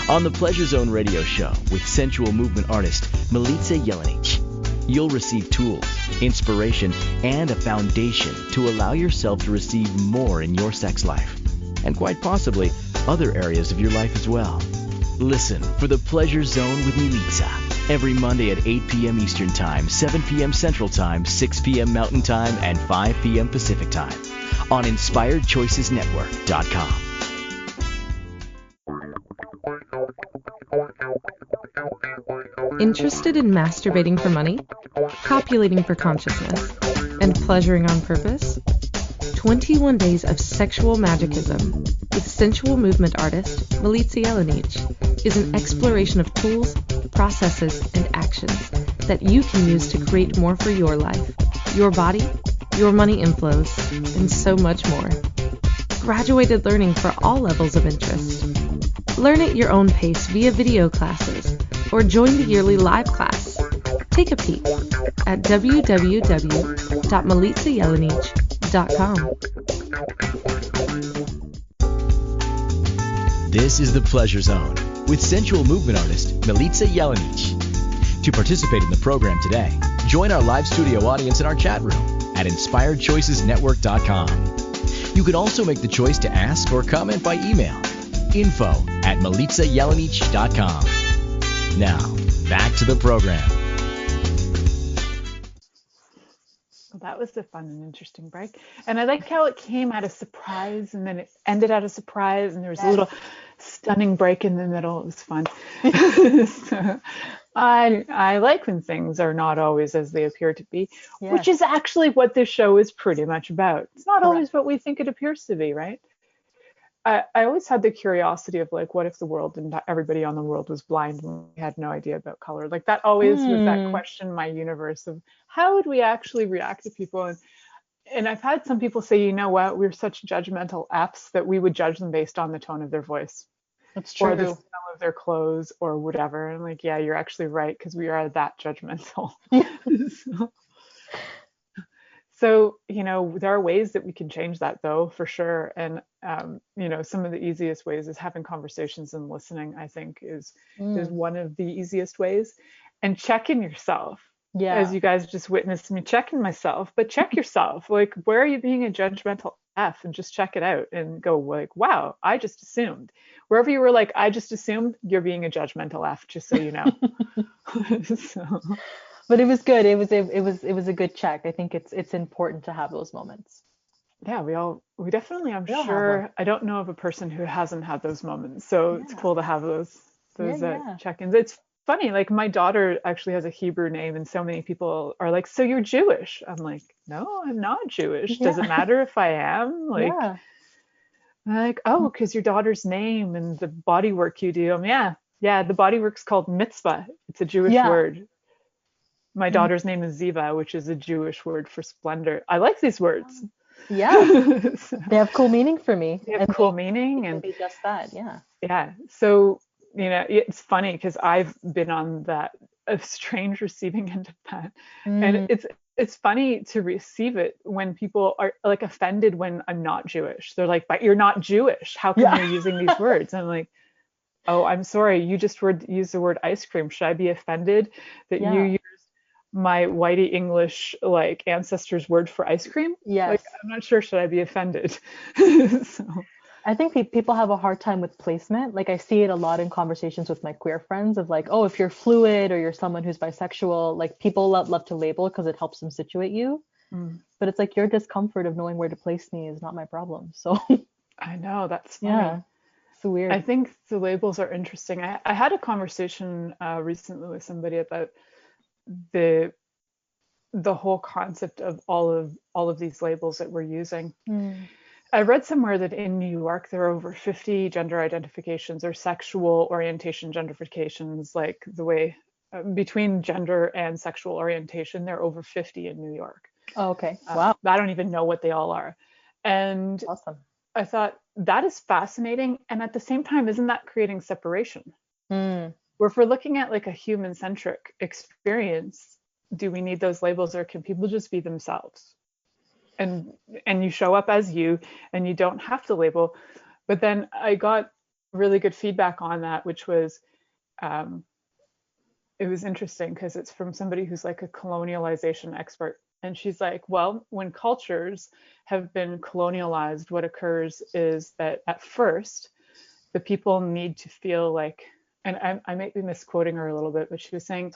On the Pleasure Zone radio show with sensual movement artist Milica Jelenic, you'll receive tools, inspiration, and a foundation to allow yourself to receive more in your sex life, and quite possibly other areas of your life as well. Listen for the Pleasure Zone with Milica every Monday at 8 p.m. Eastern Time, 7 p.m. Central Time, 6 p.m. Mountain Time, and 5 p.m. Pacific Time on InspiredChoicesNetwork.com. Interested in masturbating for money, copulating for consciousness, and pleasuring on purpose? 21 Days of Sexual Magicism with sensual movement artist Milica Jelenic is an exploration of tools, processes, and actions that you can use to create more for your life, your body, your money inflows, and so much more. Graduated learning for all levels of interest. Learn at your own pace via video classes or join the yearly live class. Take a peek at www.miliciajelenic.com. This is the Pleasure Zone with sensual movement artist Milica Jelenic. To participate in the program today, join our live studio audience in our chat room at InspiredChoicesNetwork.com. You can also make the choice to ask or comment by email. info@miliciajelenic.com. Now, back to the program. Well, that was a fun and interesting break. And I like how it came at a surprise and then it ended at a surprise, and there was a little stunning break in the middle. It was fun. So, I like when things are not always as they appear to be, which is actually what this show is pretty much about. It's not always what we think it appears to be, right? I always had the curiosity of like, what if the world and everybody on the world was blind and we had no idea about color? Like that always was that question in my universe of how would we actually react to people? And I've had some people say, you know what, we're such judgmental Fs that we would judge them based on the tone of their voice. That's true. Or the smell of their clothes or whatever. And I'm like, yeah, you're actually right, because we are that judgmental. So, there are ways that we can change that though, for sure. And, some of the easiest ways is having conversations and listening, I think is one of the easiest ways. And checking yourself. Yeah. As you guys just witnessed me checking myself, but check yourself. Like, where are you being a judgmental F? And just check it out and go like, wow, I just assumed. Wherever you were like, I just assumed, you're being a judgmental F, just so you know. So. But it was good. It was a good check. I think it's important to have those moments. Yeah, we definitely, I'm sure. I don't know of a person who hasn't had those moments. So it's cool to have those check-ins. It's funny, like my daughter actually has a Hebrew name, and so many people are like, so you're Jewish? I'm like, no, I'm not Jewish. Does it matter if I am? Like, like, oh, because your daughter's name and the bodywork you do. Yeah, the bodywork's called mitzvah. It's a Jewish word. My daughter's name is Ziva, which is a Jewish word for splendor. I like these words. Yeah. They have cool meaning for me. They have cool meaning. And just that, yeah. Yeah. So, it's funny because I've been on that a strange receiving end of that. And it's funny to receive it when people are like offended when I'm not Jewish. They're like, but you're not Jewish. How come Yeah. you're using these words? I'm like, oh, I'm sorry. You just used the word ice cream. Should I be offended that you Yeah. used my whitey English like ancestors' word for ice cream? Yes. Like, I'm not sure. Should I be offended? So, I think people have a hard time with placement. Like I see it a lot in conversations with my queer friends of like, oh, if you're fluid or you're someone who's bisexual, like people love to label because it helps them situate you. mm, But it's like your discomfort of knowing where to place me is not my problem. So I know that's yeah, funny. it's weird. I think the labels are interesting. I had a conversation recently with somebody about the the whole concept of all of these labels that we're using. Mm. I read somewhere that in New York there are over 50 gender identifications or sexual orientation gentrifications, like the way between gender and sexual orientation, there are over 50 in New York. Oh, okay. Wow. I don't even know what they all are. And Awesome. I thought that is fascinating. And at the same time, isn't that creating separation? Mm. Where if we're looking at like a human centric experience, do we need those labels or can people just be themselves? And you show up as you and you don't have to label. But then I got really good feedback on that, which was it was interesting because it's from somebody who's like a colonialization expert. And she's like, well, when cultures have been colonialized, what occurs is that at first, the people need to feel like, and I might be misquoting her a little bit, but she was saying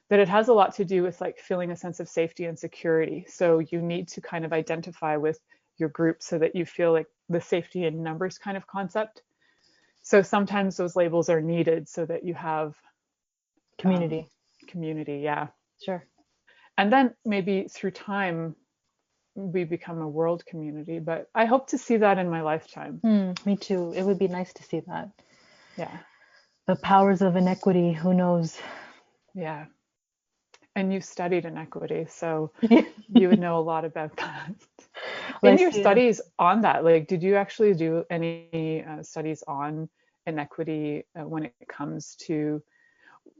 that it has a lot to do with like feeling a sense of safety and security. So you need to kind of identify with your group so that you feel like the safety in numbers kind of concept. So sometimes those labels are needed so that you have Community. Community, yeah. Sure. And then maybe through time, we become a world community. But I hope to see that in my lifetime. Me too. It would be nice to see that. Yeah. The powers of inequity, who knows? Yeah. And you studied inequity, so you would know a lot about that. In your studies on that, like, did you actually do any studies on inequity when it comes to,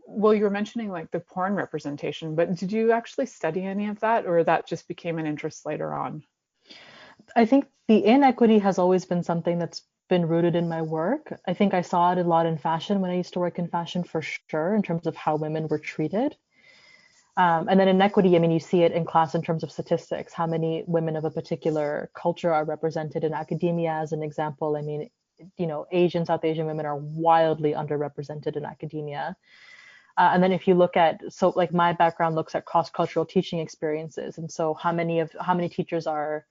well, you were mentioning like the porn representation, but did you actually study any of that, or that just became an interest later on? I think the inequity has always been something that's been rooted in my work. I think I saw it a lot in fashion when I used to work in fashion for sure, in terms of how women were treated. And then inequity, I mean, you see it in class in terms of statistics, how many women of a particular culture are represented in academia, as an example. I mean, you know, Asian, South Asian women are wildly underrepresented in academia. And then if you look at, so like my background looks at cross-cultural teaching experiences. And so how many teachers are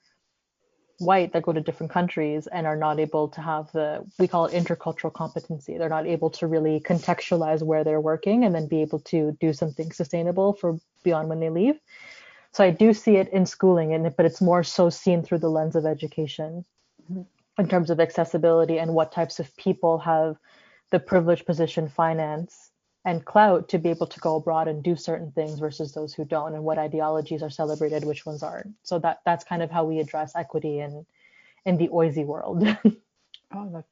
white that go to different countries and are not able to have we call it intercultural competency. They're not able to really contextualize where they're working and then be able to do something sustainable for beyond when they leave. So I do see it in schooling, but it's more so seen through the lens of education in terms of accessibility and what types of people have the privileged position, finance, and clout to be able to go abroad and do certain things versus those who don't, and what ideologies are celebrated, which ones aren't. So that's kind of how we address equity in the OISE world. Oh,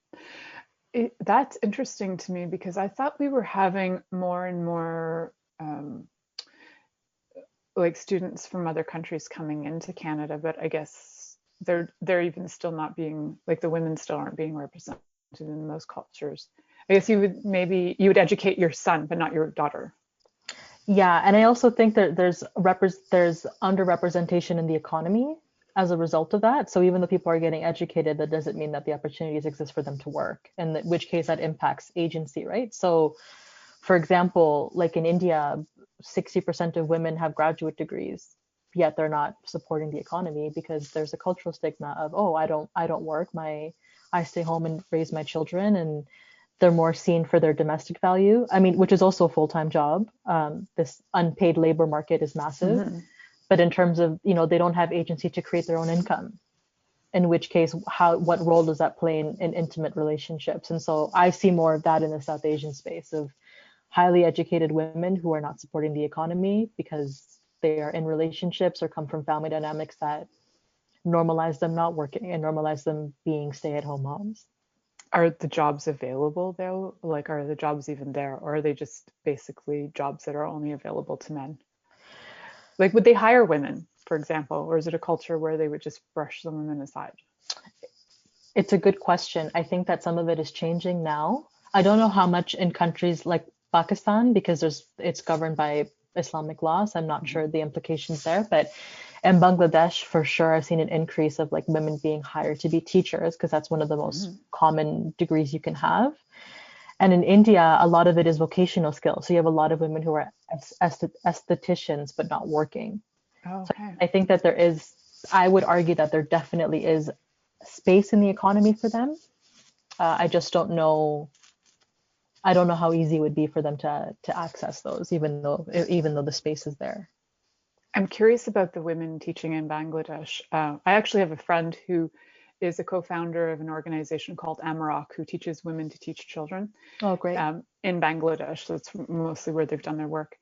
that's interesting to me because I thought we were having more and more like students from other countries coming into Canada, but I guess they're even still not being, like, the women still aren't being represented in those cultures. I guess you would educate your son, but not your daughter. Yeah, and I also think that there's underrepresentation in the economy as a result of that. So even though people are getting educated, that doesn't mean that the opportunities exist for them to work, and in which case that impacts agency, right? So, for example, like in India, 60% of women have graduate degrees, yet they're not supporting the economy because there's a cultural stigma of, oh, I don't work, I stay home and raise my children, and they're more seen for their domestic value. I mean, which is also a full-time job. This unpaid labor market is massive, but in terms of, you know, they don't have agency to create their own income. In which case, what role does that play in intimate relationships? And so I see more of that in the South Asian space of highly educated women who are not supporting the economy because they are in relationships or come from family dynamics that normalize them not working and normalize them being stay-at-home moms. Are the jobs available though? Like, are the jobs even there, or are they just basically jobs that are only available to men? Like, would they hire women, for example, or is it a culture where they would just brush the women aside? It's a good question. I think that some of it is changing now. I don't know how much in countries like Pakistan, because it's governed by Islamic laws. I'm not sure the implications there, but in Bangladesh, for sure, I've seen an increase of like women being hired to be teachers, because that's one of the most common degrees you can have. And in India, a lot of it is vocational skills. So you have a lot of women who are estheticians, but not working. Oh, So okay. I think that I would argue that there definitely is space in the economy for them. I just don't know. I don't know how easy it would be for them to access those, even though the space is there. I'm curious about the women teaching in Bangladesh. I actually have a friend who is a co-founder of an organization called Amarok, who teaches women to teach children. Oh, great. In Bangladesh. That's mostly where they've done their work.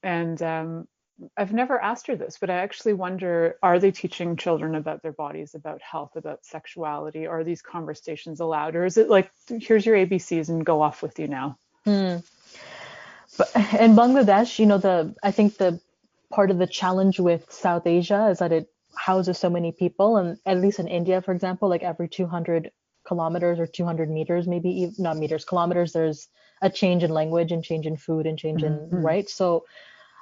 And I've never asked her this, but I actually wonder, are they teaching children about their bodies, about health, about sexuality? Are these conversations allowed? Or is it like, here's your ABCs and go off with you now? But in Bangladesh, I think the part of the challenge with South Asia is that it houses so many people. And at least in India, for example, like every 200 kilometers or 200 meters, maybe not meters, kilometers, there's a change in language and change in food and change in, right? So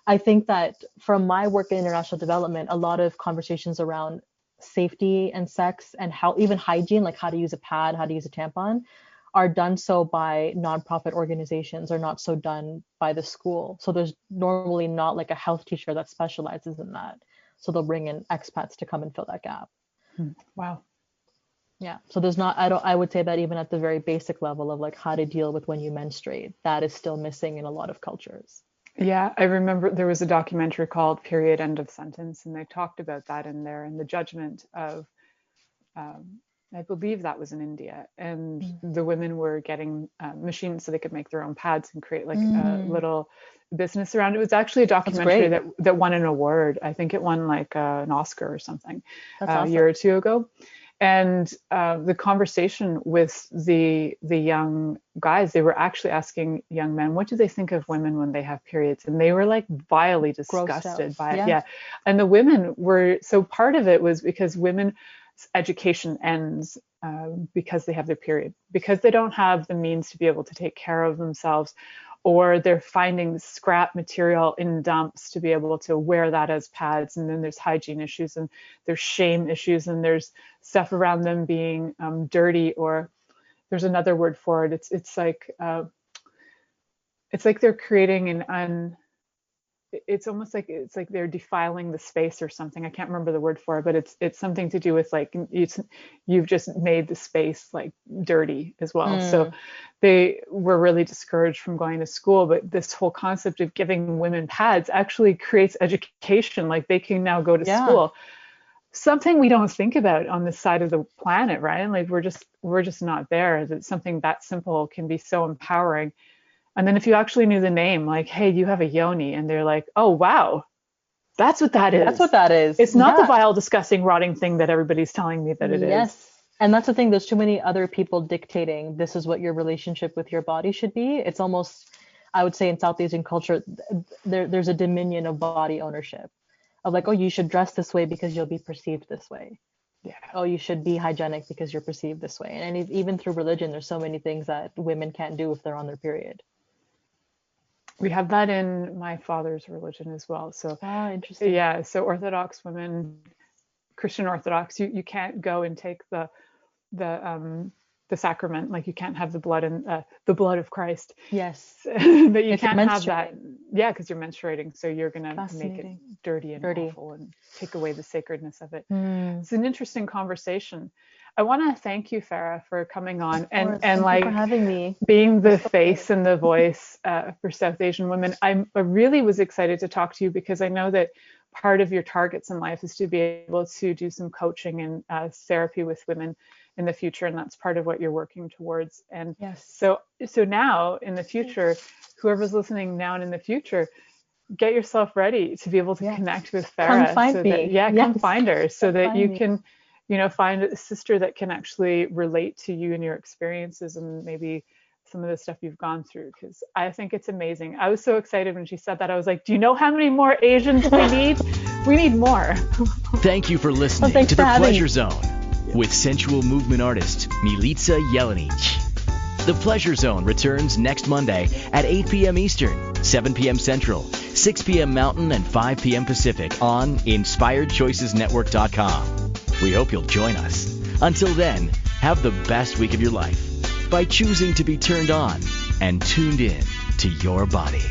I think that from my work in international development, a lot of conversations around safety and sex and how even hygiene, like how to use a pad, how to use a tampon, are done so by nonprofit organizations, or not so done by the school. So there's normally not like a health teacher that specializes in that. So they'll bring in expats to come and fill that gap. Wow. Yeah. So there's not, I would say that even at the very basic level of like how to deal with when you menstruate, that is still missing in a lot of cultures. Yeah, I remember there was a documentary called Period End of Sentence, and they talked about that in there, and the judgment of, I believe that was in India, and the women were getting machines so they could make their own pads and create like a little business around it. It was actually a documentary that won an award. I think it won like an Oscar or something a year or two ago. And the conversation with the young guys, they were actually asking young men, what do they think of women when they have periods? And they were like vilely disgusted by it. Yeah. And the women were, so part of it was because women's education ends because they have their period, because they don't have the means to be able to take care of themselves, or they're finding scrap material in dumps to be able to wear that as pads. And then there's hygiene issues, and there's shame issues, and there's stuff around them being dirty, or there's another word for it. It's like they're creating it's almost like they're defiling the space or something. I can't remember the word for it, but it's something to do with like you've just made the space like dirty as well. So they were really discouraged from going to school. But this whole concept of giving women pads actually creates education. Like they can now go to school. Something we don't think about on this side of the planet, right? Like we're just not there. That something that simple can be so empowering. And then if you actually knew the name, like, hey, you have a yoni, and they're like, oh, wow, that's what that is. That's what that is. It's not the vile, disgusting, rotting thing that everybody's telling me that it is. Yes. And that's the thing. There's too many other people dictating this is what your relationship with your body should be. It's almost, I would say in South Asian culture, there's a dominion of body ownership of like, oh, you should dress this way because you'll be perceived this way. Yeah. Oh, you should be hygienic because you're perceived this way. And even through religion, there's so many things that women can't do if they're on their period. We have that in my father's religion as well. So interesting. Yeah. So Orthodox women, Christian Orthodox, you can't go and take the sacrament. Like you can't have the blood and the blood of Christ. Yes. But you can't have that. Yeah, because you're menstruating. So you're gonna make it dirty and awful and take away the sacredness of it. It's an interesting conversation. I want to thank you, Farrah, for coming on and like for having me, being the face and the voice for South Asian women. I really was excited to talk to you because I know that part of your targets in life is to be able to do some coaching and therapy with women in the future, and that's part of what you're working towards. And so now in the future, whoever's listening now and in the future, get yourself ready to be able to connect with Farrah. Come find me. Come find her so that you can find a sister that can actually relate to you and your experiences and maybe some of the stuff you've gone through, because I think it's amazing. I was so excited when she said that. I was like, do you know how many more Asians we need? We need more. Thank you for listening to The Pleasure Zone with sensual movement artist Milica Jelenic. The Pleasure Zone returns next Monday at 8 p.m. Eastern, 7 p.m. Central, 6 p.m. Mountain, and 5 p.m. Pacific on InspiredChoicesNetwork.com. We hope you'll join us. Until then, have the best week of your life by choosing to be turned on and tuned in to your body.